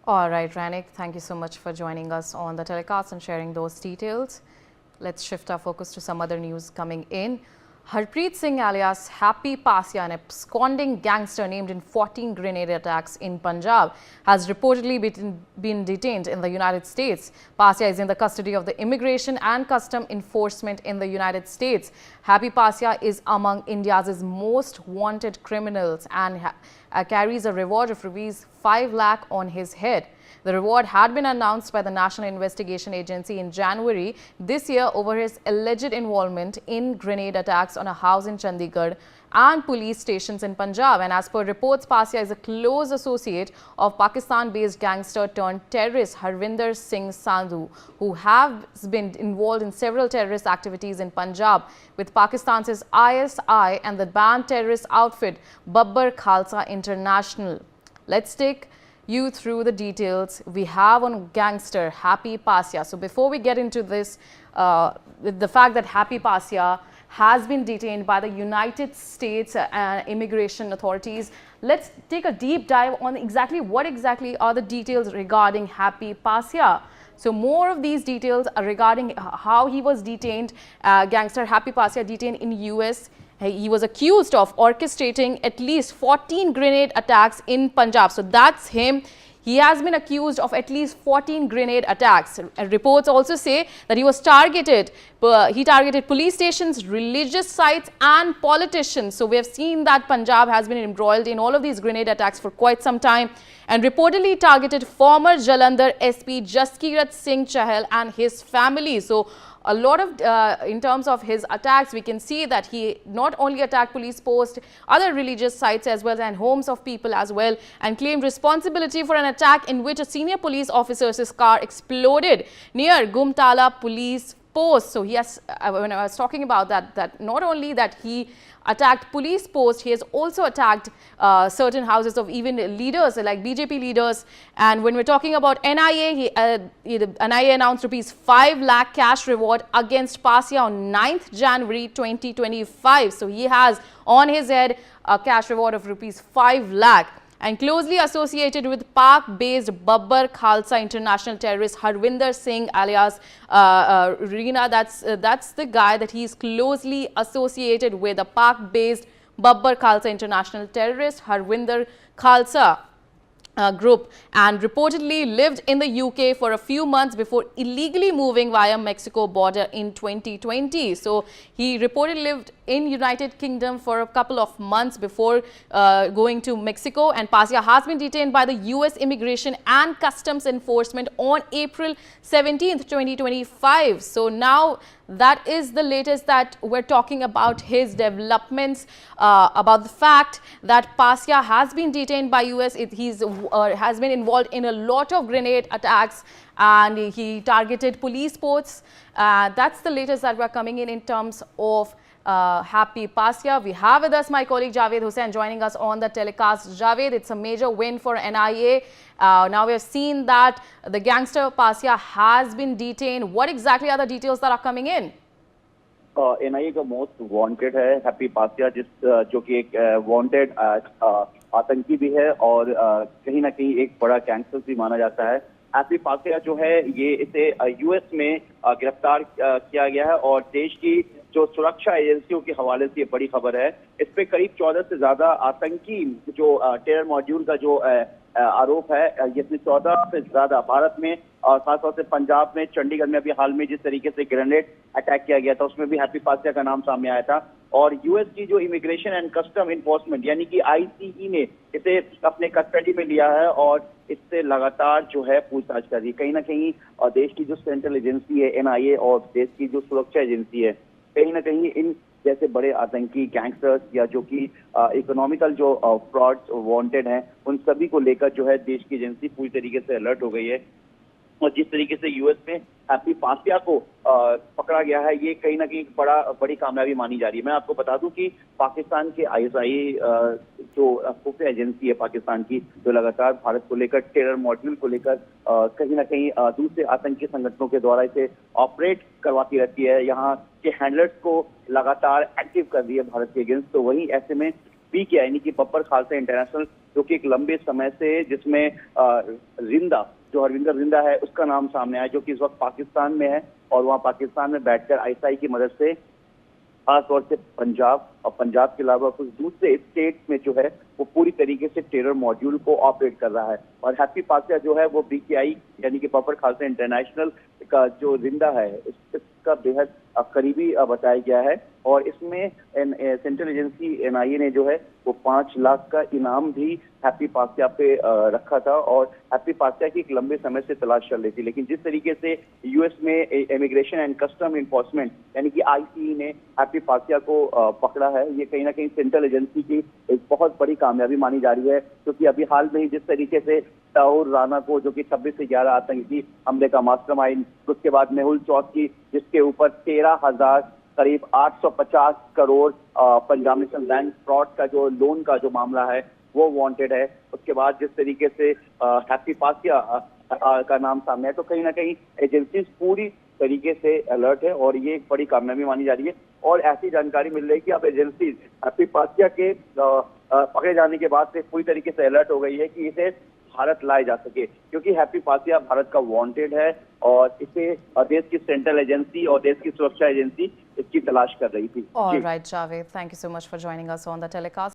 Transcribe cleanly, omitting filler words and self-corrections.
All right, Ranik, thank you so much for joining us on the telecast and sharing those details. Let's shift our focus to some other news coming in. Harpreet Singh alias Happy Pasya, an absconding gangster named in 14 grenade attacks in Punjab, has reportedly been detained in the United States. Pasya is in the custody of the Immigration and Custom Enforcement in the United States. Happy Pasya is among India's most wanted criminals and carries a reward of Rs 5 lakh on his head. The reward had been announced by the National Investigation Agency in January this year over his alleged involvement in grenade attacks on a house in Chandigarh and police stations in Punjab. And as per reports, Pasya is a close associate of Pakistan-based gangster turned terrorist Harvinder Singh Sandhu, who has been involved in several terrorist activities in Punjab with Pakistan's ISI and the banned terrorist outfit Babbar Khalsa International. Let's take you through the details we have on gangster Happy Pasya. So before we get into this, the fact that Happy Pasya has been detained by the United States immigration authorities, let's take a deep dive on what exactly are the details regarding Happy Pasya. So more of these details are regarding how he was detained, gangster Happy Pasya detained in US. He was accused of orchestrating at least 14 grenade attacks in Punjab. So that's him. He has been accused of at least 14 grenade attacks. Reports also say that he was targeted. He targeted police stations, religious sites and politicians. So we have seen that Punjab has been embroiled in all of these grenade attacks for quite some time and reportedly targeted former Jalandhar SP Jaskirat Singh Chahal and his family. So a lot of, in terms of his attacks, we can see that he not only attacked police posts, other religious sites as well and homes of people as well, and claimed responsibility for an attack in which a senior police officer's car exploded near Gumtala police post. So he has, when I was talking about that not only that he attacked police posts, he has also attacked certain houses of even leaders like BJP leaders. And when we're talking about NIA, NIA announced Rs 5 lakh cash reward against Pasya on 9th January 2025. So he has on his head a cash reward of Rs 5 lakh. And closely associated with Pak-based Babbar Khalsa international terrorist Harvinder Singh alias Reena, that's the guy that he is closely associated with, the Pak-based Babbar Khalsa international terrorist Harvinder Khalsa group, and reportedly lived in the UK for a few months before illegally moving via Mexico border in 2020. So he reportedly lived in United Kingdom for a couple of months before going to Mexico, and Pasya has been detained by the US Immigration and Customs Enforcement on April 17th, 2025. So now that is the latest that we're talking about his developments, about the fact that Pasya has been detained by US. He's has been involved in a lot of grenade attacks and he targeted police posts. That's the latest that we're coming in terms of Happy Pasya. We have with us my colleague Javed Hussain joining us on the telecast. Javed, it's a major win for NIA. Now we have seen that the gangster Pasya has been detained. What exactly are the details that are coming in? NIA का most wanted है happy Passia, जो कि एक wanted आतंकी भी है और कहीं ना कहीं एक बड़ा गैंगस्टर भी माना जाता है। हैप्पी पासिया जो है ये इसे यूएस में गिरफ्तार किया गया है और देश की जो सुरक्षा एजेंसियों के हवाले से ये बड़ी खबर है। इस पे करीब 14 से ज्यादा आतंकी जो टेरर मॉड्यूल का जो आरोप है, इसमें 14 से ज्यादा भारत में और खासतौर से पंजाब में, चंडीगढ़ में अभी हाल में जिस तरीके से ग्रेनेड अटैक किया गया था उसमें भी हैप्पी पासिया का नाम सामने आया था। और यूएस की जो इमिग्रेशन एंड कस्टम इन्फोर्समेंट यानी कि आईसीई ने इसे अपने कस्टडी में लिया है और इससे लगातार जो है पूछताछ कर रही है। कहीं ना कहीं देश की जो सेंट्रल एजेंसी है एनआईए और देश की जो सुरक्षा एजेंसी है, कहीं ना कहीं इन जैसे बड़े आतंकी गैंगस्टर्स या जो कि इकोनॉमिकल जो फ्रॉड्स वांटेड हैं, उन सभी को लेकर जो है देश की एजेंसी पूरी तरीके से अलर्ट हो गई है। और जिस तरीके से यूएस में हैप्पी पासिया को पकड़ा गया है, ये कहीं ना कहीं बड़ी कामयाबी मानी जा रही है। मैं आपको बता दूं कि पाकिस्तान के आईएसआई जो खुफिया एजेंसी है पाकिस्तान की, जो लगातार भारत को लेकर टेरर मॉड्यूल को लेकर कहीं ना कहीं दूसरे आतंकी संगठनों के द्वारा इसे ऑपरेट करवाती रहती है, यहाँ के हैंडलर्स को लगातार एक्टिव कर रही है भारत के अगेंस्ट। तो वही ऐसे में पीके यानी कि बब्बर खालसा इंटरनेशनल जो कि एक लंबे समय से जिसमें रिंदा जो हरविंदर रिंदा है उसका नाम सामने आया, जो कि इस वक्त पाकिस्तान में है और वहाँ पाकिस्तान में बैठकर आईएसआई की मदद से खासतौर से पंजाब और पंजाब के अलावा कुछ दूसरे स्टेट में जो है वो पूरी तरीके से टेरर मॉड्यूल को ऑपरेट कर रहा है। और हैप्पी पासिया जो है वो बीकेआई यानी कि बबर खालसा इंटरनेशनल का जो जिंदा है इसका बेहद करीबी बताया गया है। और इसमें सेंट्रल एजेंसी एनआईए ने जो है वो 5 लाख का इनाम भी हैप्पी पासिया पे रखा था और हैप्पी पासिया की एक लंबे समय से तलाश चल रही थी। लेकिन जिस तरीके से यूएस में इमिग्रेशन एंड कस्टम इन्फोर्समेंट यानी कि आईसीई ने हैप्पी पासिया को पकड़ा है, ये कहीं ना कहीं सेंट्रल एजेंसी की एक बहुत बड़ी कामयाबी मानी जा रही है, क्योंकि अभी हाल में ही जिस तरीके से ताउर राना को, जो कि 26 से 11 आतंकी हमले का मास्टरमाइंड, उसके बाद मेहुल चौधरी जिसके ऊपर 13,000 करीब 850 crore Punjab national bank fraud का जो लोन का जो मामला है वो वांटेड है, उसके बाद जिस तरीके से हैप्पी पासिया का नाम सामने है, तो कहीं ना कहीं एजेंसीज पूरी तरीके से अलर्ट है और ये एक बड़ी कामयाबी मानी जा रही है। और ऐसी जानकारी मिल रही है कि अब एजेंसीज हैप्पी पासिया के पकड़े जाने के बाद से पूरी तरीके से अलर्ट हो गई है कि इसे भारत लाए जा सके, क्योंकि हैप्पी पासिया भारत का वांटेड है और इसे देश की सेंट्रल एजेंसी और देश की सुरक्षा एजेंसी इसकी तलाश कर रही थी। All right, Javed, thank you so much for joining us on the telecast.